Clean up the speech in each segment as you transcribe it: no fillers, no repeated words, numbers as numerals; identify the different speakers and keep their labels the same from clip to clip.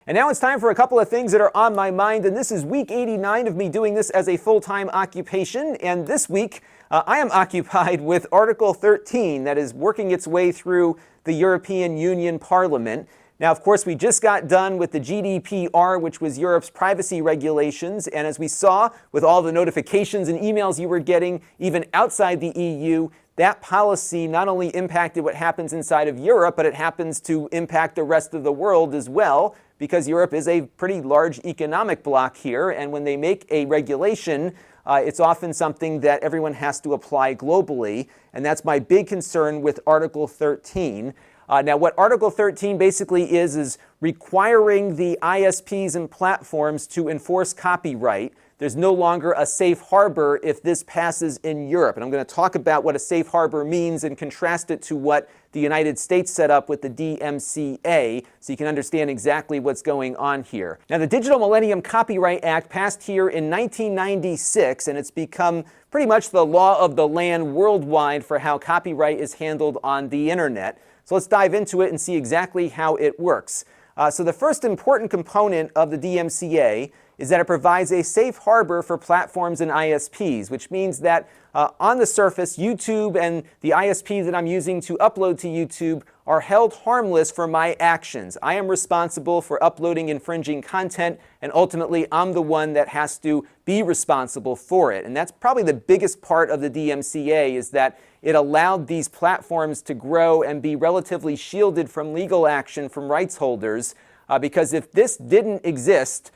Speaker 1: And now it's time for a couple of things that are on my mind, and this is week 89 of me doing this as a full-time occupation, and this week I am occupied with Article 13 that is working its way through the European Union Parliament. Now, of course, we just got done with the GDPR, which was Europe's privacy regulations, and as we saw with all the notifications and emails you were getting, even outside the EU, that policy not only impacted what happens inside of Europe, but it happens to impact the rest of the world as well, because Europe is a pretty large economic bloc here, and when they make a regulation, it's often something that everyone has to apply globally, and that's my big concern with Article 13. Now, what Article 13 basically is requiring the ISPs and platforms to enforce copyright. There's no longer a safe harbor if this passes in Europe. And I'm going to talk about what a safe harbor means and contrast it to what the United States set up with the DMCA so you can understand exactly what's going on here. Now, the Digital Millennium Copyright Act passed here in 1996, and it's become pretty much the law of the land worldwide for how copyright is handled on the internet. So let's dive into it and see exactly how it works. So the first important component of the DMCA is that it provides a safe harbor for platforms and ISPs, which means that on the surface, YouTube and the ISP that I'm using to upload to YouTube are held harmless for my actions. I am responsible for uploading infringing content, and ultimately I'm the one that has to be responsible for it. And that's probably the biggest part of the DMCA, is that it allowed these platforms to grow and be relatively shielded from legal action from rights holders, because if this didn't exist,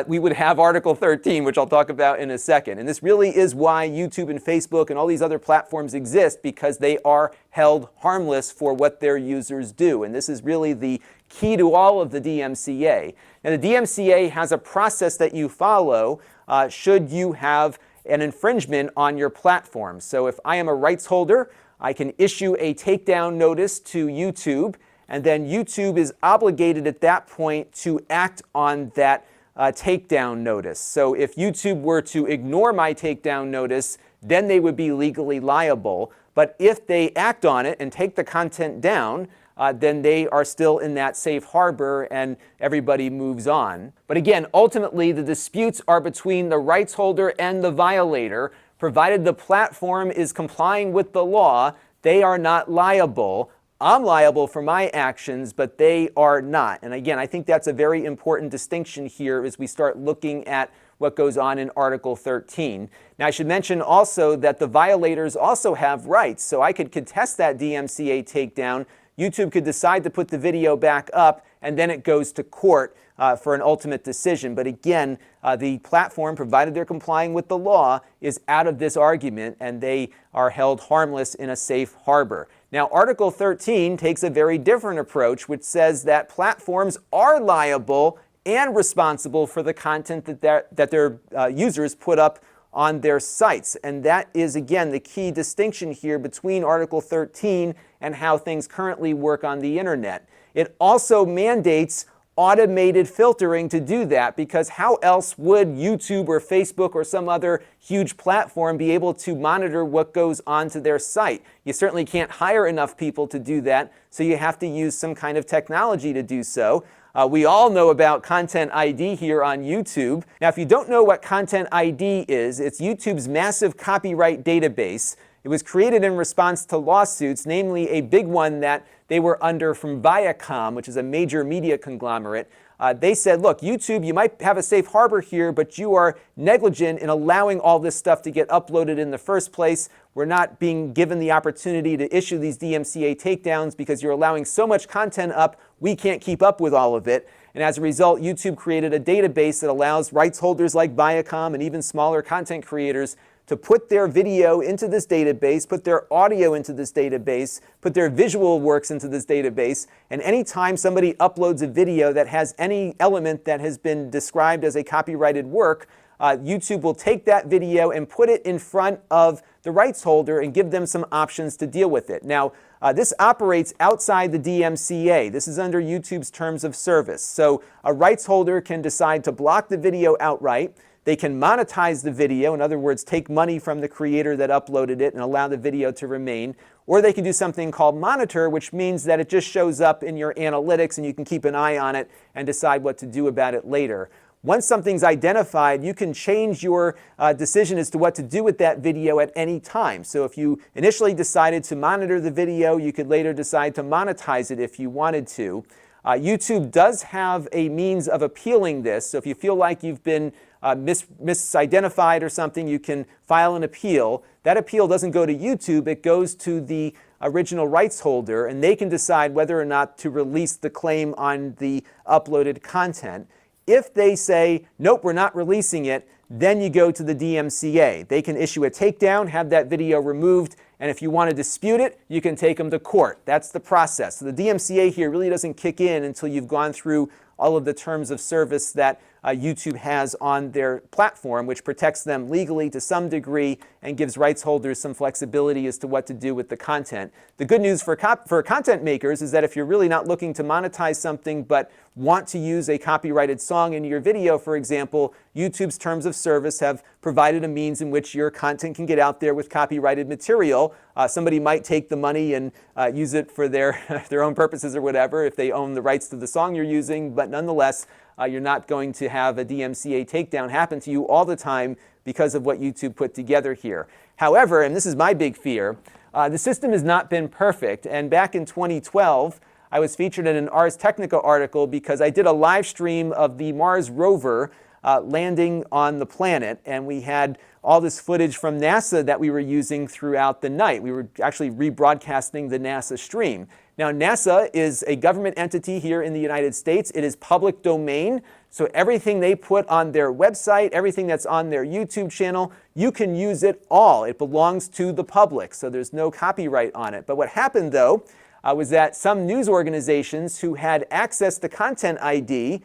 Speaker 1: we would have Article 13, which I'll talk about in a second. And this really is why YouTube and Facebook and all these other platforms exist, because they are held harmless for what their users do. And this is really the key to all of the DMCA. Now, the DMCA has a process that you follow should you have an infringement on your platform. So if I am a rights holder, I can issue a takedown notice to YouTube, and then YouTube is obligated at that point to act on that takedown notice. So if YouTube were to ignore my takedown notice, then they would be legally liable. But if they act on it and take the content down, then they are still in that safe harbor and everybody moves on. But again, ultimately, the disputes are between the rights holder and the violator. Provided the platform is complying with the law, they are not liable. I'm liable for my actions, but they are not. And again, I think that's a very important distinction here as we start looking at what goes on in Article 13. Now, I should mention also that the violators also have rights. So I could contest that DMCA takedown. YouTube could decide to put the video back up, and then it goes to court for an ultimate decision. But again, the platform, provided they're complying with the law, is out of this argument, and they are held harmless in a safe harbor. Now, Article 13 takes a very different approach, which says that platforms are liable and responsible for the content that their users put up on their sites. And that is, again, the key distinction here between Article 13 and how things currently work on the internet. It also mandates automated filtering to do that, because how else would YouTube or Facebook or some other huge platform be able to monitor what goes onto their site? You certainly can't hire enough people to do that, so you have to use some kind of technology to do so. We all know about Content ID here on YouTube. Now, if you don't know what Content ID is, it's YouTube's massive copyright database. It was created in response to lawsuits, namely a big one that they were under from Viacom, which is a major media conglomerate. They said, look, YouTube, you might have a safe harbor here, but you are negligent in allowing all this stuff to get uploaded in the first place. We're not being given the opportunity to issue these DMCA takedowns because you're allowing so much content up, we can't keep up with all of it. And as a result, YouTube created a database that allows rights holders like Viacom and even smaller content creators to put their video into this database, put their audio into this database, put their visual works into this database, and anytime somebody uploads a video that has any element that has been described as a copyrighted work, YouTube will take that video and put it in front of the rights holder and give them some options to deal with it. Now, this operates outside the DMCA. This is under YouTube's terms of service. So a rights holder can decide to block the video outright. They can monetize the video, in other words, take money from the creator that uploaded it and allow the video to remain. Or they can do something called monitor, which means that it just shows up in your analytics and you can keep an eye on it and decide what to do about it later. Once something's identified, you can change your decision as to what to do with that video at any time. So if you initially decided to monitor the video, you could later decide to monetize it if you wanted to. YouTube does have a means of appealing this. So if you feel like you've been misidentified or something, you can file an appeal. That appeal doesn't go to YouTube, it goes to the original rights holder, and they can decide whether or not to release the claim on the uploaded content. If they say, nope, we're not releasing it, then you go to the DMCA. They can issue a takedown, have that video removed, and if you want to dispute it, you can take them to court. That's the process. So the DMCA here really doesn't kick in until you've gone through all of the terms of service that YouTube has on their platform, which protects them legally to some degree and gives rights holders some flexibility as to what to do with the content. The good news for content makers is that if you're really not looking to monetize something but want to use a copyrighted song in your video, for example, YouTube's terms of service have provided a means in which your content can get out there with copyrighted material. Somebody might take the money and use it for their own purposes or whatever if they own the rights to the song you're using, but nonetheless, you're not going to have a DMCA takedown happen to you all the time because of what YouTube put together here. However, and this is my big fear, the system has not been perfect. And back in 2012, I was featured in an Ars Technica article because I did a live stream of the Mars rover landing on the planet, and we had all this footage from NASA that we were using throughout the night. We were actually rebroadcasting the NASA stream. Now, NASA is a government entity here in the United States. It is public domain, so everything they put on their website, everything that's on their YouTube channel, you can use it all. It belongs to the public, so there's no copyright on it. But what happened, though, was that some news organizations who had access to Content ID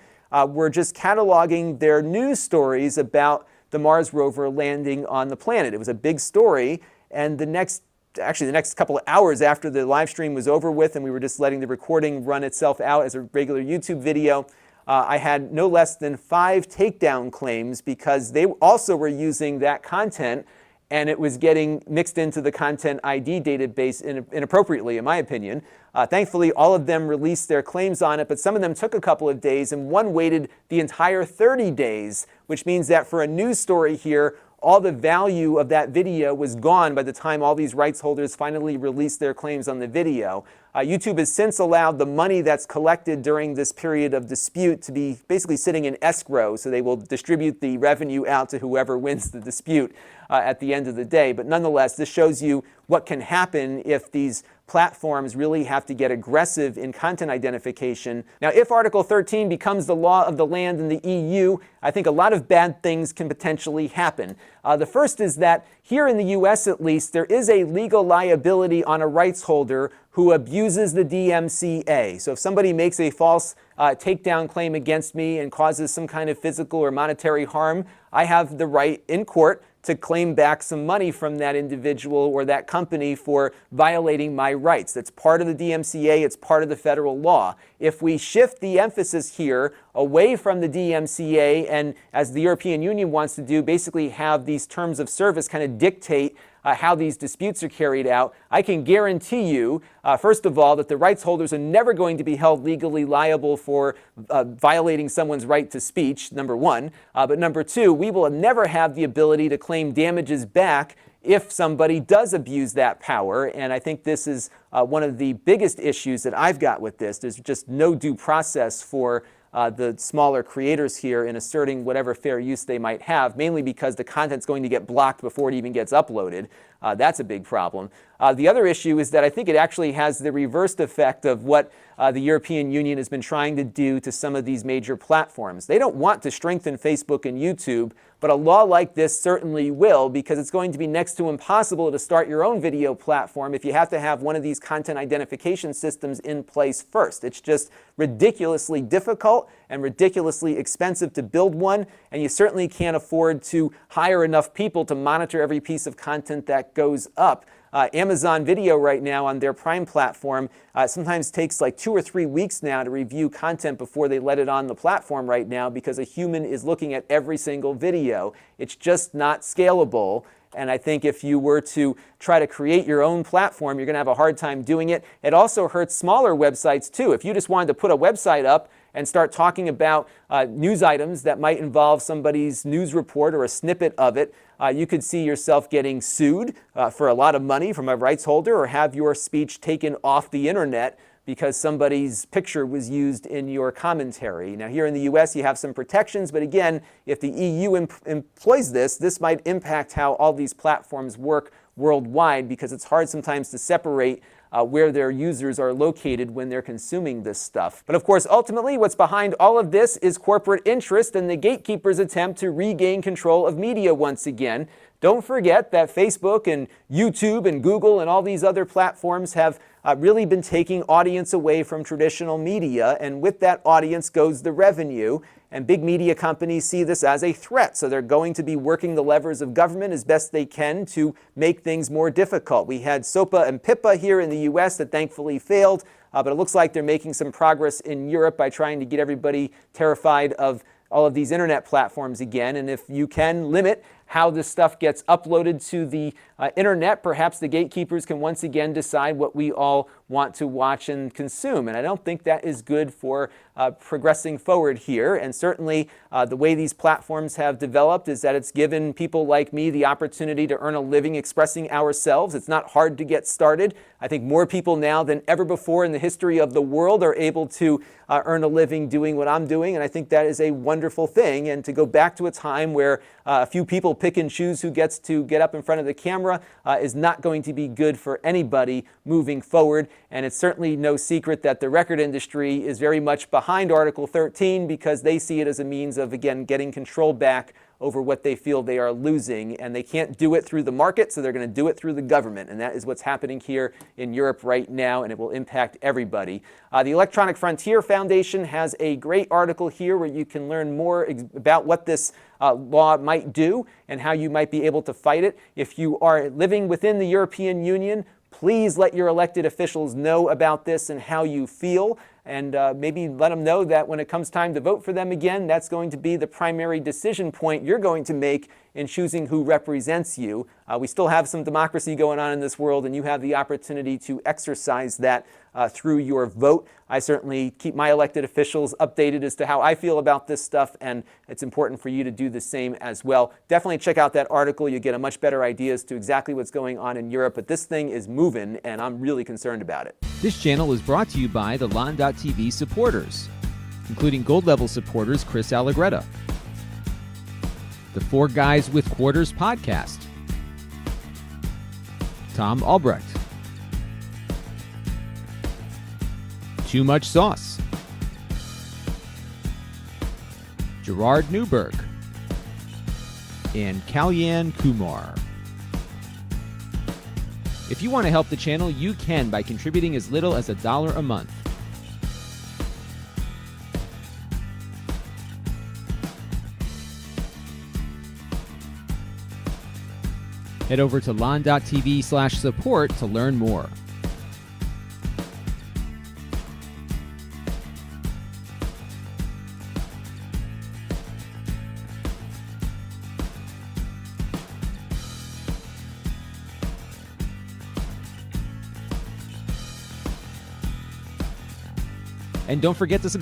Speaker 1: were just cataloging their news stories about the Mars rover landing on the planet. It was a big story, and the next couple of hours after the live stream was over with and we were just letting the recording run itself out as a regular YouTube video, I had no less than 5 takedown claims because they also were using that content and it was getting mixed into the Content ID database inappropriately, in my opinion. Thankfully, all of them released their claims on it, but some of them took a couple of days, and one waited the entire 30 days, which means that for a news story here, all the value of that video was gone by the time all these rights holders finally released their claims on the video. YouTube has since allowed the money that's collected during this period of dispute to be basically sitting in escrow, so they will distribute the revenue out to whoever wins the dispute at the end of the day. But nonetheless, this shows you what can happen if these platforms really have to get aggressive in content identification. Now, if Article 13 becomes the law of the land in the EU, I think a lot of bad things can potentially happen. The first is that here in the US, at least, there is a legal liability on a rights holder who abuses the DMCA. So if somebody makes a false takedown claim against me and causes some kind of physical or monetary harm, I have the right in court to claim back some money from that individual or that company for violating my rights. That's part of the DMCA, it's part of the federal law. If we shift the emphasis here away from the DMCA and, as the European Union wants to do, basically have these terms of service kind of dictate how these disputes are carried out, I can guarantee you, first of all, that the rights holders are never going to be held legally liable for violating someone's right to speech, number one. But number two, we will never have the ability to claim damages back if somebody does abuse that power. And I think this is one of the biggest issues that I've got with this. There's just no due process for the smaller creators here in asserting whatever fair use they might have, mainly because the content's going to get blocked before it even gets uploaded. That's a big problem. The other issue is that I think it actually has the reversed effect of what the European Union has been trying to do to some of these major platforms. They don't want to strengthen Facebook and YouTube, but a law like this certainly will, because it's going to be next to impossible to start your own video platform if you have to have one of these content identification systems in place first. It's just ridiculously difficult and ridiculously expensive to build one, and you certainly can't afford to hire enough people to monitor every piece of content that goes up. Amazon Video right now on their Prime platform sometimes takes like 2 or 3 weeks now to review content before they let it on the platform right now because a human is looking at every single video. It's just not scalable. And I think if you were to try to create your own platform, you're going to have a hard time doing it. It also hurts smaller websites too. If you just wanted to put a website up and start talking about news items that might involve somebody's news report or a snippet of it, you could see yourself getting sued for a lot of money from a rights holder, or have your speech taken off the internet because somebody's picture was used in your commentary. Now, here in the US, you have some protections, but again, if the EU employs this might impact how all these platforms work worldwide, because it's hard sometimes to separate where their users are located when they're consuming this stuff. But of course, ultimately, what's behind all of this is corporate interest and the gatekeepers' attempt to regain control of media once again. Don't forget that Facebook and YouTube and Google and all these other platforms have really been taking audience away from traditional media, and with that audience goes the revenue. And big media companies see this as a threat, so they're going to be working the levers of government as best they can to make things more difficult. We had SOPA and PIPA here in the US that thankfully failed, but it looks like they're making some progress in Europe by trying to get everybody terrified of all of these internet platforms again. And if you can limit how this stuff gets uploaded to the internet, perhaps the gatekeepers can once again decide what we all want to watch and consume. And I don't think that is good for progressing forward here. And certainly the way these platforms have developed is that it's given people like me the opportunity to earn a living expressing ourselves. It's not hard to get started. I think more people now than ever before in the history of the world are able to earn a living doing what I'm doing, and I think that is a wonderful thing. And to go back to a time where a few people pick and choose who gets to get up in front of the camera is not going to be good for anybody moving forward. And it's certainly no secret that the record industry is very much behind Article 13 because they see it as a means of, again, getting control back over what they feel they are losing. And they can't do it through the market, so they're going to do it through the government. And that is what's happening here in Europe right now, and it will impact everybody. The Electronic Frontier Foundation has a great article here where you can learn more about what this law might do and how you might be able to fight it. If you are living within the European Union, please let your elected officials know about this and how you feel, and maybe let them know that when it comes time to vote for them again, that's going to be the primary decision point you're going to make in choosing who represents you. We still have some democracy going on in this world, and you have the opportunity to exercise that through your vote. I certainly keep my elected officials updated as to how I feel about this stuff, and it's important for you to do the same as well. Definitely check out that article. You get a much better idea as to exactly what's going on in Europe, but this thing is moving, and I'm really concerned about it.
Speaker 2: This channel is brought to you by the Lon.TV supporters, including gold level supporters Chris Allegretta, the Four Guys with Quarters podcast, Tom Albrecht, Too Much Sauce, Gerard Newberg, and Kalyan Kumar. If you want to help the channel, you can by contributing as little as $1 a month. Head over to lon.tv/support to learn more. And don't forget to subscribe.